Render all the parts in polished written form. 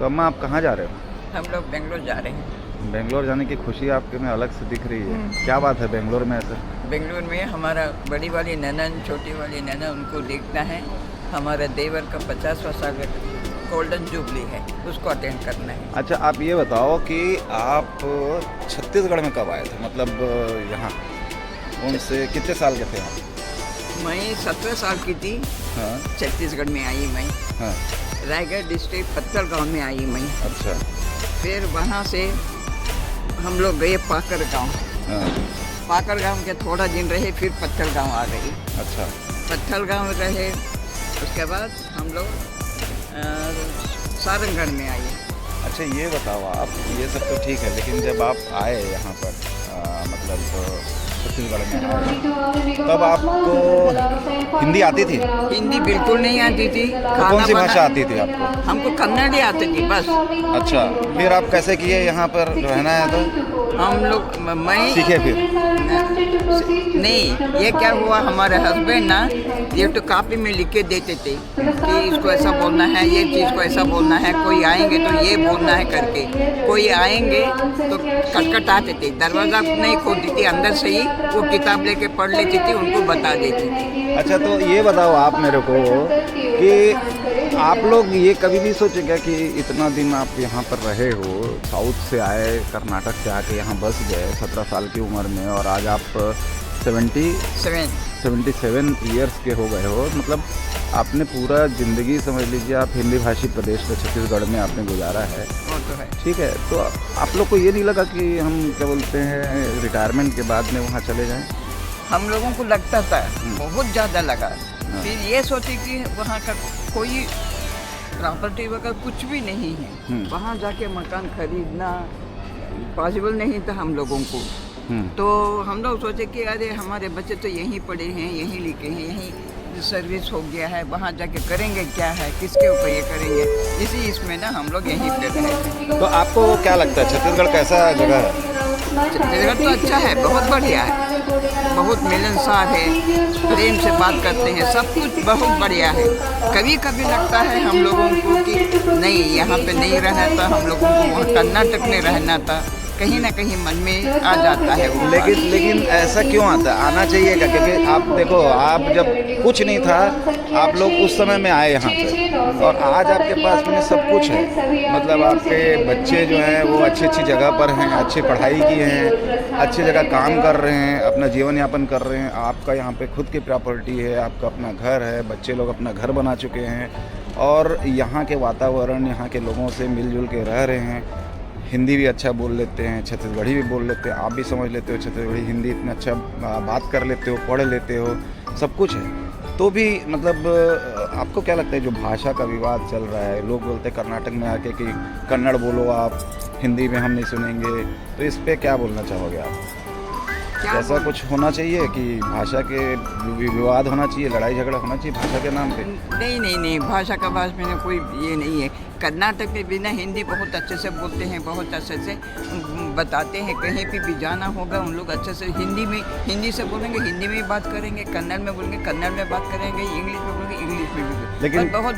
तो अम्मा आप कहाँ जा रहे हो? हम लोग बेंगलोर जा रहे हैं। बेंगलोर जाने की खुशी आपके में अलग से दिख रही है। क्या बात है बेंगलोर में ऐसे? बेंगलोर में हमारा बड़ी वाली ननन छोटी वाली ननन उनको देखना है। हमारा देवर का 50वां साल गोल्डन जुबली है, उसको अटेंड करना है। अच्छा आप ये बताओ कि आप छत्तीसगढ़ में कब आए थे, मतलब यहाँ उनसे कितने साल के थे आप? मैं 17 साल की थी, हाँ छत्तीसगढ़ में आई मैं। हाँ। रायगढ़ डिस्ट्रिक्ट पत्थल गाँव में आई मैं। अच्छा। फिर वहाँ से हम लोग गए पाकर गाँव। हाँ। पाकर गाँव के थोड़ा दिन रहे, फिर पत्थल गाँव आ गई। अच्छा। पत्थल गाँव रहे, उसके बाद हम लोग सारंगढ़ में आए। अच्छा ये बताओ आप, ये सब तो ठीक है, लेकिन जब आप आए यहाँ पर मतलब छत्तीसगढ़ में आए, तब आपको हिंदी आती थी? हिंदी बिल्कुल नहीं आती थी। तो कौन सी भाषा आती थी आपको? हमको कन्नड़ ही आती थी बस। अच्छा, फिर आप कैसे किए यहाँ पर रहना है तो? हम लोग मैं सीखे फिर? नहीं, ये क्या हुआ, हमारे हस्बैंड ना ये तो कॉपी में लिख के देते थे कि इसको ऐसा बोलना है, ये चीज़ को ऐसा बोलना है, कोई आएंगे तो ये बोलना है करके। कोई आएंगे तो खटखटाते थे, दरवाज़ा नहीं खोलती थी, अंदर से ही वो किताब लेके पढ़ लेती थी, उनको बता देती थी। अच्छा तो ये बताओ आप मेरे को कि आप लोग ये कभी भी सोचेगा कि इतना दिन आप यहाँ पर रहे हो, साउथ से आए, कर्नाटक से आके यहाँ बस गए 17 साल की उम्र में, और आज आप 77 ईयर्स के हो गए हो, मतलब आपने पूरा ज़िंदगी समझ लीजिए आप हिंदी भाषी प्रदेश में छत्तीसगढ़ में आपने गुजारा है। वो तो है। ठीक है, तो आप लोग को ये नहीं लगा कि हम क्या बोलते हैं रिटायरमेंट के बाद में वहाँ चले जाएं? हम लोगों को लगता था, बहुत ज़्यादा लगा। फिर ये सोचे कि वहाँ का कोई प्रॉपर्टी वगैरह कुछ भी नहीं है, वहाँ जाके मकान खरीदना पॉसिबल नहीं था हम लोगों को। तो हम लोग सोचे कि अरे हमारे बच्चे तो यहीं पढ़े हैं, यहीं लिखे हैं, यहीं सर्विस हो गया है, वहाँ जाके करेंगे क्या है, किसके ऊपर ये करेंगे, इसी इसमें ना हम लोग यहीं पे रहे। तो आपको क्या लगता है छत्तीसगढ़ कैसा जगह है? छत्तीसगढ़ तो अच्छा है, बहुत बढ़िया है, बहुत मिलनसार है, प्रेम से बात करते हैं, सब कुछ बहुत बढ़िया है। कभी कभी लगता है हम लोगों को कि नहीं यहाँ पे नहीं रहना था, हम लोगों को वहाँ कर्नाटक में रहना था, कहीं ना कहीं मन में आ जाता है वो। लेकिन ऐसा क्यों आता है? आना चाहिए क्या? क्योंकि आप देखो, आप जब कुछ नहीं था आप लोग उस समय में आए यहाँ पे, और आज आपके पास में सब कुछ है, मतलब आपके बच्चे जो हैं वो अच्छी अच्छी जगह पर हैं, अच्छी पढ़ाई की हैं, अच्छी जगह काम कर रहे हैं, अपना जीवन यापन कर रहे हैं, आपका यहाँ पे खुद की प्रॉपर्टी है, आपका अपना घर है, बच्चे लोग अपना घर बना चुके हैं, और यहाँ के वातावरण, यहाँ के लोगों से मिलजुल के रह रहे हैं। हिंदी भी अच्छा बोल लेते हैं, छत्तीसगढ़ी भी बोल लेते हैं, आप भी समझ लेते हो छत्तीसगढ़ी, हिंदी इतना अच्छा बात कर लेते हो, पढ़ लेते हो, सब कुछ है। तो भी मतलब आपको क्या लगता है जो भाषा का विवाद चल रहा है, लोग बोलते हैं कर्नाटक में आके कि कन्नड़ बोलो आप, हिंदी में हम नहीं सुनेंगे, तो इस पर क्या बोलना चाहोगे आप? ऐसा कुछ होना चाहिए कि भाषा के विवाद होना चाहिए, लड़ाई झगड़ा होना चाहिए भाषा के नाम पे? नहीं, भाषा का भाष में कोई ये नहीं है। कर्नाटक में बिना हिंदी बहुत अच्छे से बोलते हैं, बहुत अच्छे से बताते हैं, कहीं भी जाना होगा उन लोग अच्छे से हिंदी से बोलेंगे, हिंदी में बात करेंगे, कन्नड़ में बोलेंगे, कन्नड़ में बात करेंगे, इंग्लिश में बोलेंगे, इंग्लिश में भी, लेकिन बहुत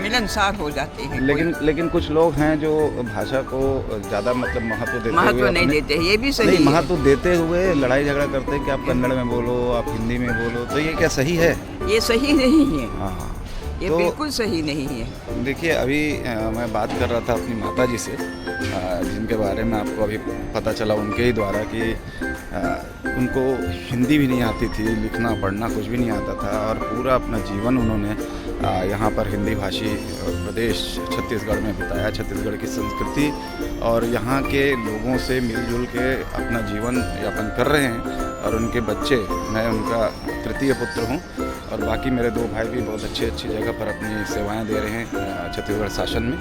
मिलनसार हो जाते हैं। लेकिन कुछ लोग हैं जो भाषा को ज़्यादा मतलब महत्व नहीं देते, ये भी सही है। महत्व देते हुए लड़ाई झगड़ा करते हैं कि आप कन्नड़ में बोलो, आप हिंदी में बोलो, तो ये क्या सही है? ये सही नहीं है। हाँ, ये तो बिल्कुल सही नहीं है। देखिए अभी मैं बात कर रहा था अपनी माता जी से, जिनके बारे में आपको अभी पता चला उनके ही द्वारा कि उनको हिंदी भी नहीं आती थी, लिखना पढ़ना कुछ भी नहीं आता था, और पूरा अपना जीवन उन्होंने यहाँ पर हिंदी भाषी प्रदेश छत्तीसगढ़ में बिताया। छत्तीसगढ़ की संस्कृति और यहाँ के लोगों से मिलजुल के अपना जीवन यापन कर रहे हैं, और उनके बच्चे, मैं उनका तृतीय पुत्र हूँ, और बाकी मेरे 2 भाई भी बहुत अच्छी जगह पर अपनी सेवाएं दे रहे हैं छत्तीसगढ़ शासन में।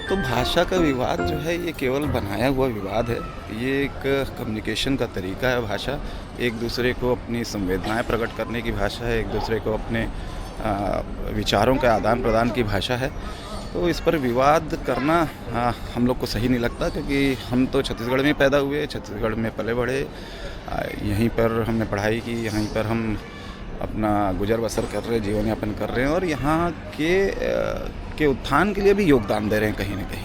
तो भाषा का विवाद जो है ये केवल बनाया हुआ विवाद है, ये एक कम्युनिकेशन का तरीका है। भाषा एक दूसरे को अपनी संवेदनाएं प्रकट करने की भाषा है, एक दूसरे को अपने विचारों के आदान प्रदान की भाषा है। तो इस पर विवाद करना हम लोग को सही नहीं लगता, क्योंकि हम तो छत्तीसगढ़ में पैदा हुए, छत्तीसगढ़ में पले बढ़े, यहीं पर हमने पढ़ाई की, यहीं पर हम अपना गुजर बसर कर रहे हैं, जीवन यापन कर रहे हैं और यहाँ के उत्थान के लिए भी योगदान दे रहे हैं कहीं ना कहीं।